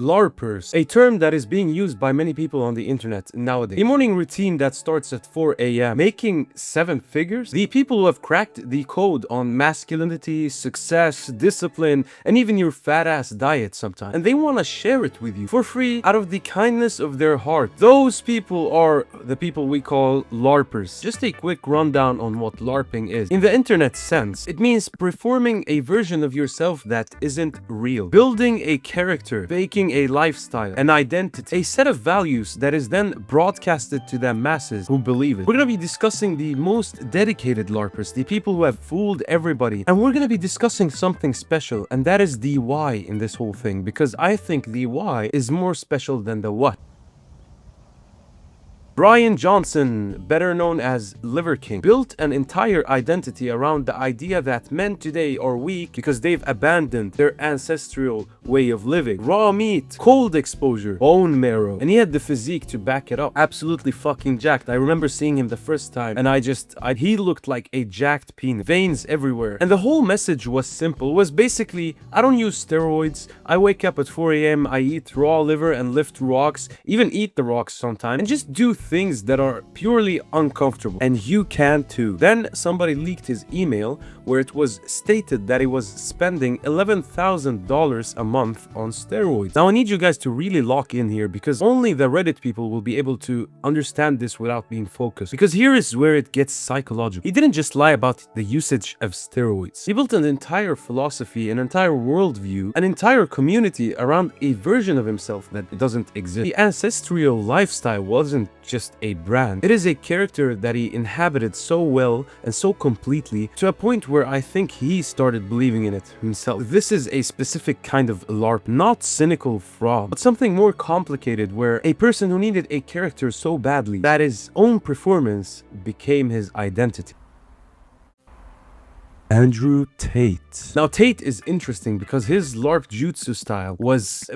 Larpers, a term that is being used by many people on the internet nowadays. A morning routine that starts at 4 a.m. making 7 figures? The people who have cracked the code on masculinity, success, discipline, and even your fat ass diet sometimes. And they want to share it with you for free out of the kindness of their heart. Those people are the people we call Larpers. Just a quick rundown on what LARPing is. In the internet sense, it means performing a version of yourself that isn't real. Building a character, faking a lifestyle, an identity, a set of values that is then broadcasted to the masses who believe it. We're gonna be discussing the most dedicated LARPers, the people who have fooled everybody, and we're gonna be discussing something special, and that is the why in this whole thing, because I think the why is more special than the what. Brian Johnson, better known as Liver King, built an entire identity around the idea that men today are weak because they've abandoned their ancestral way of living. Raw meat, cold exposure, bone marrow, and he had the physique to back it up. Absolutely fucking jacked. I remember seeing him the first time, and he looked like a jacked penis. Veins everywhere. And the whole message was simple. It was basically, I don't use steroids, I wake up at 4 a.m, I eat raw liver and lift rocks, even eat the rocks sometimes, and just do things that are purely uncomfortable, and you can too. Then somebody leaked his email where it was stated that he was spending $11,000 a month on steroids. Now I need you guys to really lock in here, because only the Reddit people will be able to understand this without being focused, because here is where it gets psychological. He didn't just lie about the usage of steroids. He built an entire philosophy, an entire worldview, an entire community around a version of himself that doesn't exist. The ancestral lifestyle wasn't just a brand. It is a character that he inhabited so well and so completely, to a point where I think he started believing in it himself. This is a specific kind of LARP, not cynical fraud, but something more complicated, where a person who needed a character so badly that his own performance became his identity. Andrew Tate. Now Tate is interesting because his LARP jutsu style was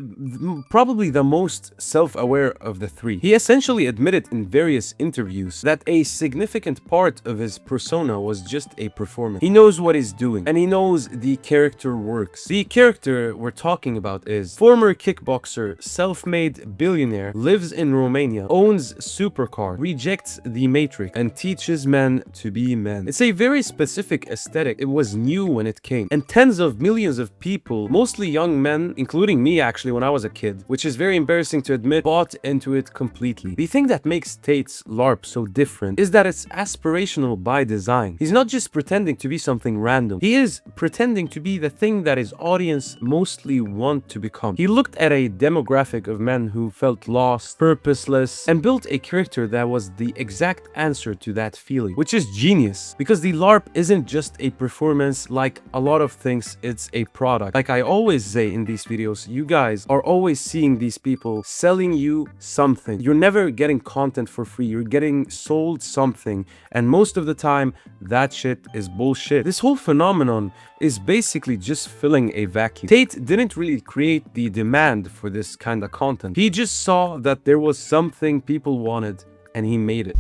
probably the most self-aware of the three. He essentially admitted in various interviews that a significant part of his persona was just a performance. He knows what he's doing, and he knows the character works. The character we're talking about is former kickboxer, self-made billionaire, lives in Romania, owns supercar, rejects the matrix, and teaches men to be men. It's a very specific aesthetic. It was new when it came, and tens of millions of people, mostly young men, including me actually when I was a kid, which is very embarrassing to admit, bought into it completely. The thing that makes Tate's LARP so different is that it's aspirational by design. He's not just pretending to be something random. He is pretending to be the thing that his audience mostly want to become. He looked at a demographic of men who felt lost, purposeless, and built a character that was the exact answer to that feeling, which is genius, because the LARP isn't just a performance like a lot of things, it's a product. Like I always say in these videos, you guys are always seeing these people selling you something. You're never getting content for free, you're getting sold something, and most of the time that shit is bullshit. This whole phenomenon is basically just filling a vacuum. Tate didn't really create the demand for this kind of content. He just saw that there was something people wanted, and he made it.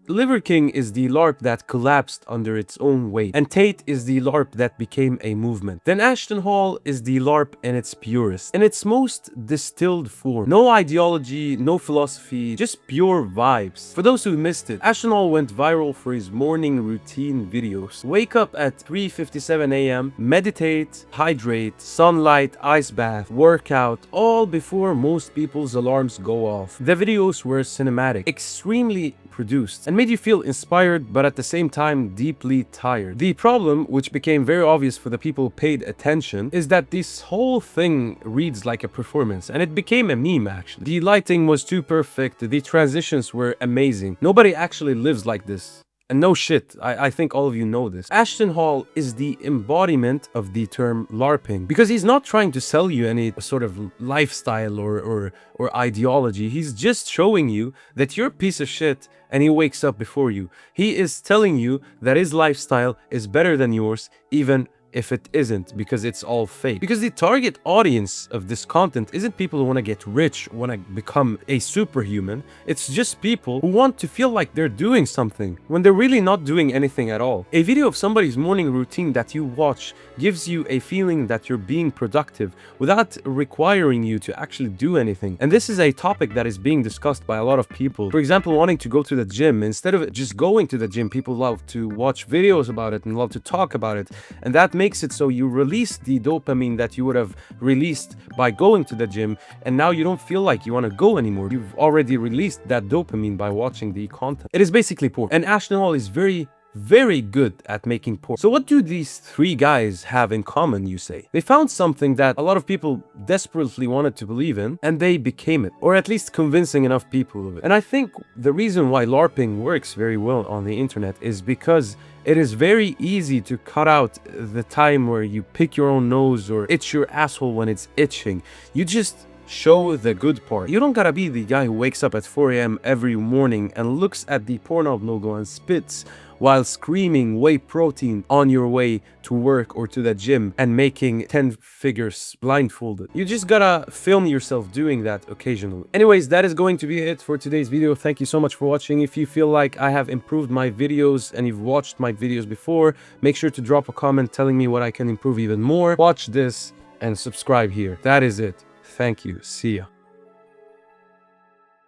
Liver King is the LARP that collapsed under its own weight, and Tate is the LARP that became a movement. Then Ashton Hall is the LARP in its purest, in its most distilled form. No ideology, no philosophy, just pure vibes. For those who missed it, Ashton Hall went viral for his morning routine videos. Wake up at 3:57 a.m, meditate, hydrate, sunlight, ice bath, workout, all before most people's alarms go off. The videos were cinematic, extremely produced, and made you feel inspired, but at the same time deeply tired. The problem, which became very obvious for the people who paid attention, is that this whole thing reads like a performance, and it became a meme actually. The lighting was too perfect, the transitions were amazing. Nobody actually lives like this. And no shit, I think all of you know this. Ashton Hall is the embodiment of the term LARPing, because he's not trying to sell you any sort of lifestyle or ideology. He's just showing you that you're a piece of shit and he wakes up before you. He is telling you that his lifestyle is better than yours, even if it isn't, because it's all fake. Because the target audience of this content isn't people who want to get rich, want to become a superhuman. It's just people who want to feel like they're doing something when they're really not doing anything at all. A video of somebody's morning routine that you watch gives you a feeling that you're being productive without requiring you to actually do anything. And this is a topic that is being discussed by a lot of people. For example, wanting to go to the gym. Instead of just going to the gym, people love to watch videos about it and love to talk about it. And that makes it so you release the dopamine that you would have released by going to the gym, and now you don't feel like you want to go anymore. You've already released that dopamine by watching the content. It is basically porn. And Ashnawal is very good at making porn. So what do these three guys have in common, you say? They found something that a lot of people desperately wanted to believe in, and they became it, or at least convincing enough people of it. And I think the reason why LARPing works very well on the internet is because it is very easy to cut out the time where you pick your own nose or itch your asshole when it's itching. You just show the good part. You don't gotta be the guy who wakes up at 4 a.m. every morning and looks at the Pornhub logo and spits while screaming whey protein on your way to work or to the gym and making 10 figures blindfolded. You just gotta film yourself doing that occasionally. Anyways, that is going to be it for today's video. Thank you so much for watching. If you feel like I have improved my videos and you've watched my videos before, make sure to drop a comment telling me what I can improve even more. Watch this and subscribe here. That is it. Thank you. See ya.